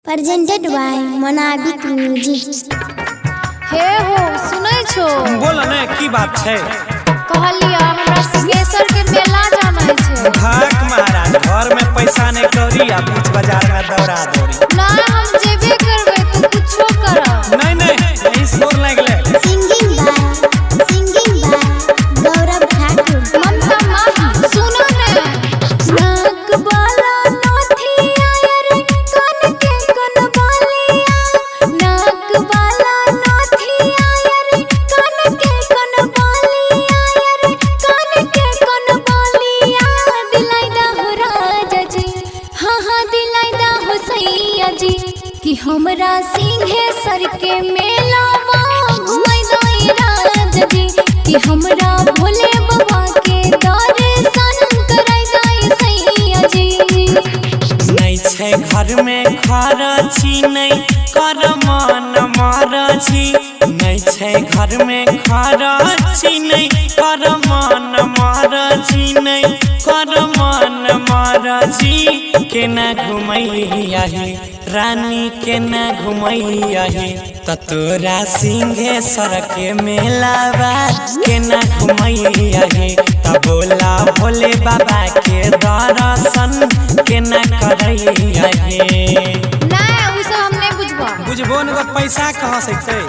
presented by Monabic Music। हे हो सुनै छो बोल ने की बात छै। कहलिया हमरा सिंहेश्वर के मेला जाना छै। भाग महाराज घर में पैसा नहीं कौड़ी आ बीच बाजार में दौड़ा दौड़ी। ना हम जेबे करबे तू कुछो कर। नहीं यही शोर लागले। Singing by गौरव ठाकुर। ममता माही सुनो ने नाक वाला नथिया रे कान के कनबालिया नाक वाला नथिया रे कान के कनबालिया रे कान के कनबालिया दिलाई दा हो राजा जी हाँ दिलाई दा हो सैया जी कि हमरा सिंहेश्वर के मेला घुमाई दई राजा जी कि हमरा भोले बाबा के दर्शन कराई दई सैया जी। नहीं छै घर में खरची नहीं कर मन मरची। नहीं छै घर में खरची नहीं कर मन मरची। नहीं कर मन मरची केना घुमैया ही रानी केना घुमैया ही त तोरा सिंहेश्वर के मेलावा केना घुमैया ही त बोला भोले बाबा के दर्शन केना करैया हे। ना उ सब हम नहीं बुझबा बुझबो न पैसा कहाँ से छै।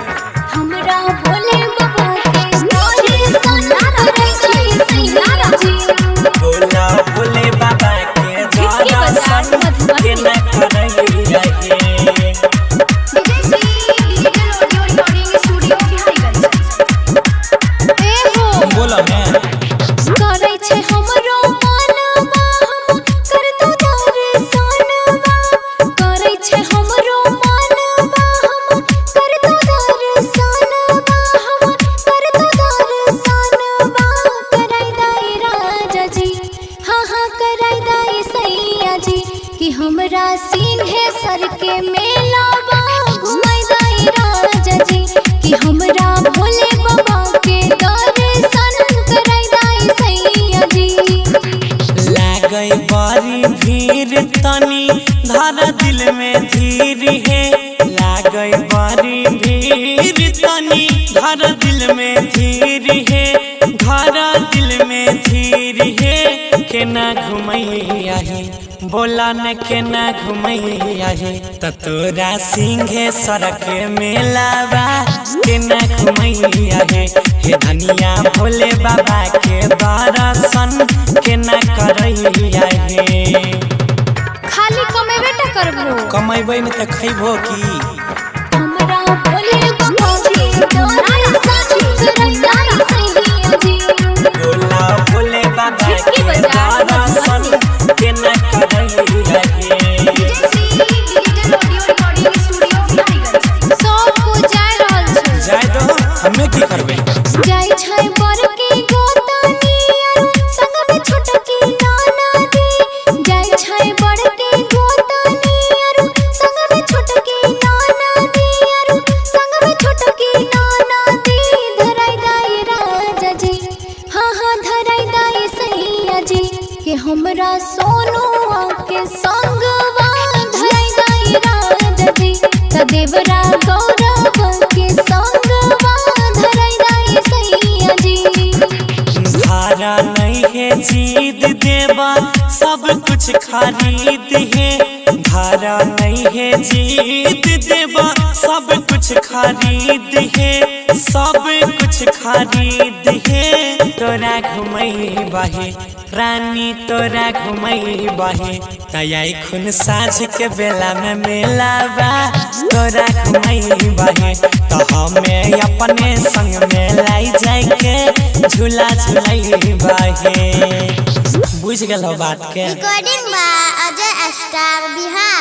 हमरा भोले बाबा के दर्शन कराई दई सैया जी। बोला भोले बाबा के दर्शन केना करैया हे। बोला मैं करे छे हमरो मनवा हम कर दो दर्शनवा करे छे हमरो मनवा हम कर दो दर्शनवा हम कर दो दर्शनवा कराई दई राजा जी हाँ कराई दई सैया जी कि हमरा सिंहेश्वर के मेलावा घुमाई दई राजा जी कि हमरा भोले बाबा के दर्शन कराई दई सैया जी। लागई बड़ी भीड़ तनी धर दिल में धीर है। लागई बड़ी भीड़ तनी धर दिल में धीर है। धर दिल में धीर है केना घुमैया ही बोला न केना घुमैया ही त तोरा सिंहेश्वर के मेलावा केना घुमैया हे। हे धनिया भोले बाबा के दर्शन केना करैया हे। खाली कमेबे त करबो कमेबै न त खैबो की। हमरा भोले बाबा के दर्शन कराई दई सैया जी। बोला भोले बाबा के दर्शन केना करैया हे। सब को जाय रहल छै जाय दो हमें की करबै। जाय छै बड़की गोतनी संग में छोटकी नाना दी जाय छै बड़की गोतनी संग में छोटकी नाना दी संग में छोटकी नाना दी धराई दई राजा जी हाँ धराई दई सैया जी कि हमरा सोनुआ के संगवा धराई दई राजा जी त देवरा गौरव के संगवा धराई दई सैया जी। धारा नहीं है जीत देवा सब कुछ खरीद है। धारा नहीं है जीत देवा सब कुछ खरीद है। सब कुछ खरीद है तोरा घुमई बाहे रानी तोरा घुमई बाहे तया खुन साँझ के बेला में मेलावा तोरा घुमई बाहे तो हमें अपने संग में लाई जाए के झूला झूलाई बाहे। बुझ गल बात के। Recording by Ajay Star Bihar।